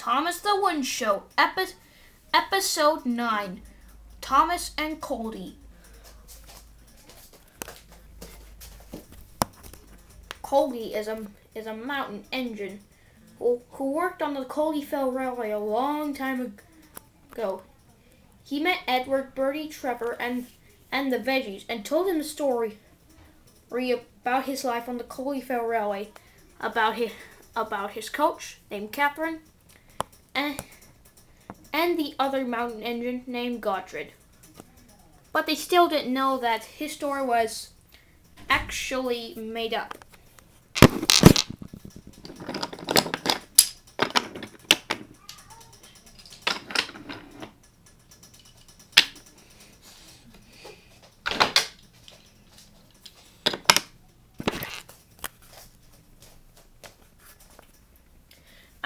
Thomas the Wind Show, Episode 9, Thomas and Culdee. Culdee is a mountain engine who worked on the Culdee Railway a long time ago. He met Edward, Bertie, Trevor, and the Veggies and told him the story about his life on the Culdee Railway, about his coach named Catherine, and the other mountain engine named Godred. But they still didn't know that his story was actually made up.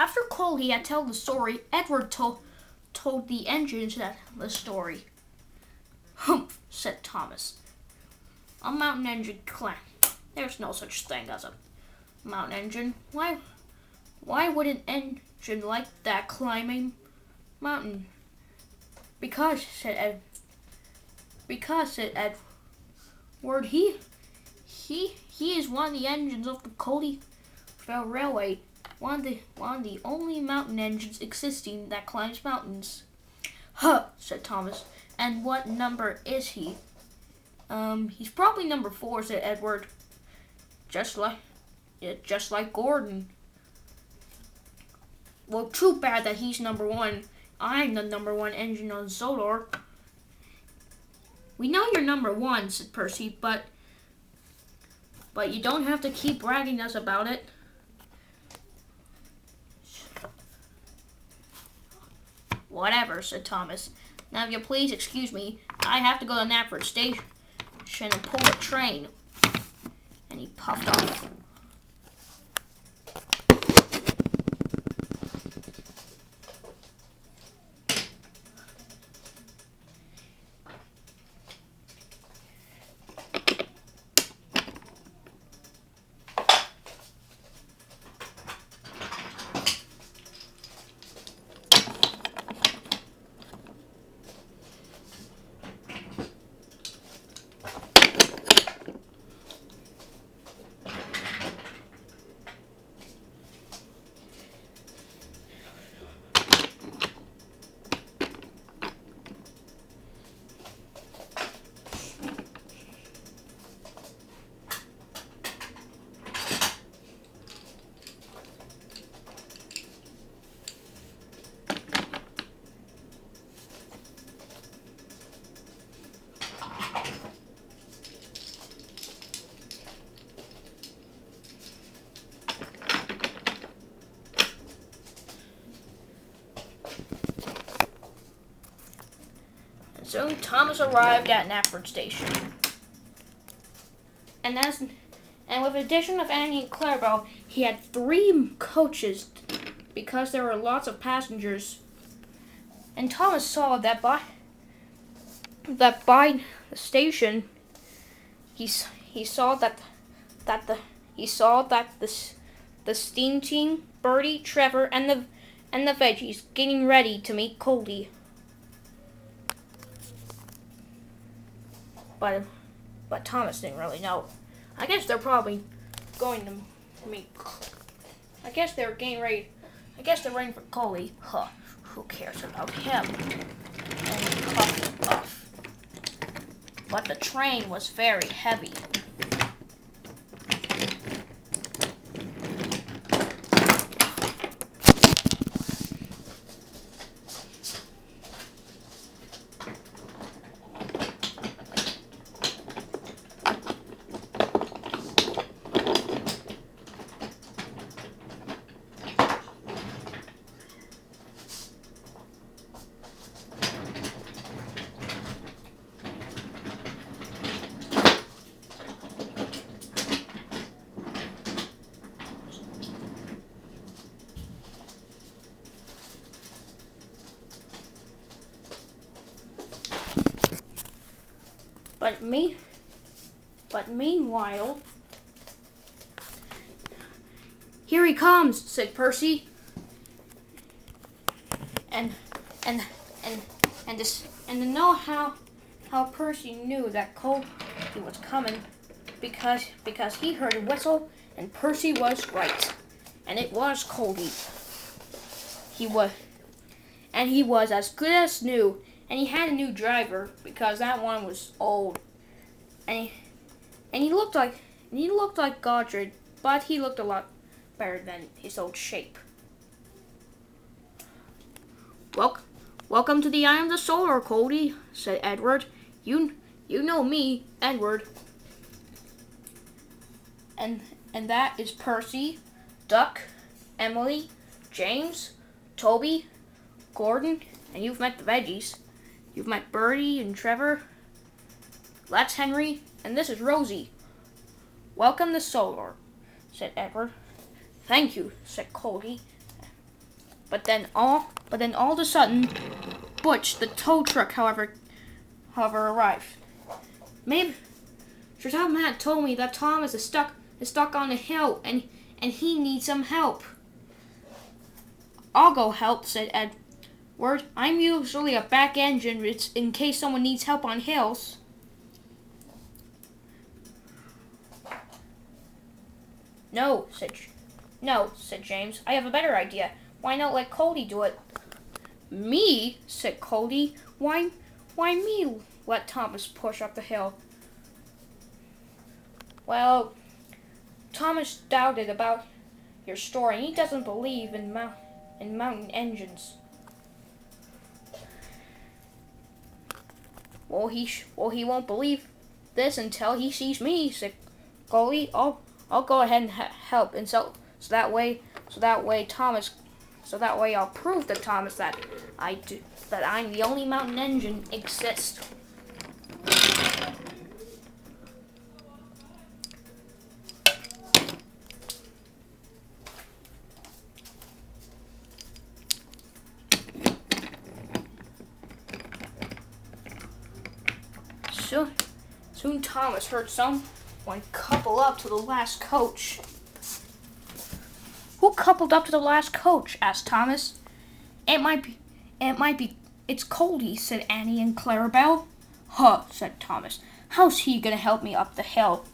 After Culdee had told the story, Edward told the engines the story. "Humph," said Thomas. "A mountain engine climb. There's no such thing as a mountain engine. Why would an engine like that climb a mountain?" Because, said Edward, he is one of the engines of the Culdee Railway. One of the only mountain engines existing that climbs mountains. "Huh," said Thomas. "And what number is he?" He's probably number 4, said Edward. Just like Gordon." "Well, too bad that he's number 1. I'm the number 1 engine on Zolor." "We know you're number 1, said Percy, but you don't have to keep bragging us about it." "Whatever," said Thomas. "Now, if you please excuse me, I have to go to Knapford Station and pull a train." And he puffed off. Soon Thomas arrived at Knapford Station. And with the addition of Annie and Clarabelle, he had 3 coaches because there were lots of passengers. And Thomas saw that by the station, he saw that the steam team, Bertie, Trevor, and the Veggies getting ready to meet Culdee. But Thomas didn't really know. I guess they're probably going to meet. I guess they're getting ready. I guess they're waiting for Culdee. Huh? Who cares about him? And he puffed off. But the train was very heavy. But meanwhile, "Here he comes," said Percy. and and and and to know how Percy knew that Coldy was coming, because he heard a whistle, and Percy was right, and it was Coldy. He was as good as new, and he had a new driver because that one was old, and he looked like Godred, but he looked a lot better than his old shape. Welcome to the Eye of the Solar, Coldy, said Edward. You know me, Edward. And that is Percy, Duck, Emily, James, Toby, Gordon, and you've met the veggies. You've met Bertie and Trevor. That's Henry, and this is Rosie. Welcome to Solar, said Edward. Thank you, said Coldy. But then all of a sudden, Butch, the tow truck, however arrived. Maybe Sir Tom Matt told me that Thomas is stuck on a hill and he needs some help. I'll go help, said Edward. I'm usually a back engine in case someone needs help on hills. No, said James. I have a better idea. Why not let Coldy do it? Me? Said Coldy. Why me let Thomas push up the hill? Well, Thomas doubted about your story, and he doesn't believe in mountain engines. Well, he won't believe this until he sees me, said Coldy. I'll go ahead and help, and so that way I'll prove to Thomas that I'm the only mountain engine exist. Soon Thomas heard someone couple up to the last coach. Who coupled up to the last coach? Asked Thomas. It might be, it's Coldy, said Annie and Clarabelle. Huh, said Thomas. How's he gonna help me up the hill?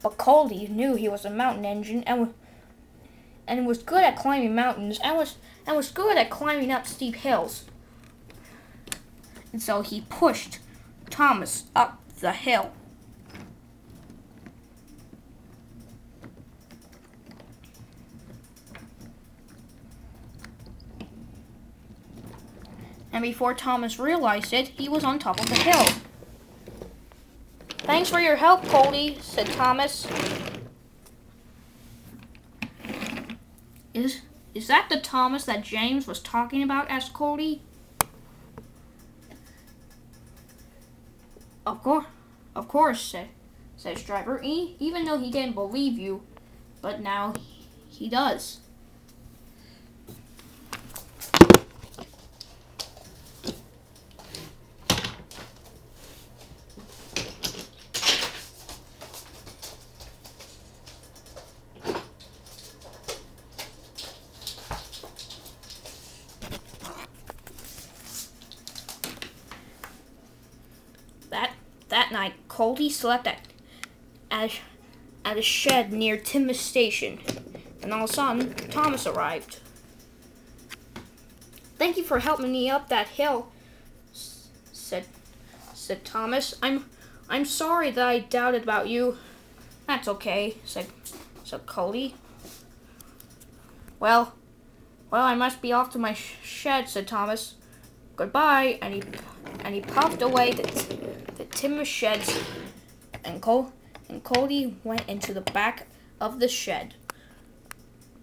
But Coldy knew he was a mountain engine and was good at climbing mountains and was good at climbing up steep hills. And so he pushed Thomas up the hill. And before Thomas realized it, he was on top of the hill. Thanks for your help, Coldy, said Thomas. Is that the Thomas that James was talking about? Asked Coldy. Of course, says Driver, even though he didn't believe you, but now he does. That night, Coldy slept at a shed near Timbers Station, and all of a sudden, Thomas arrived. Thank you for helping me up that hill, said Thomas. I'm sorry that I doubted about you. That's okay, said Coldy. Well, I must be off to my shed, said Thomas. Goodbye, and he puffed away the timber sheds, and Coldy went into the back of the shed.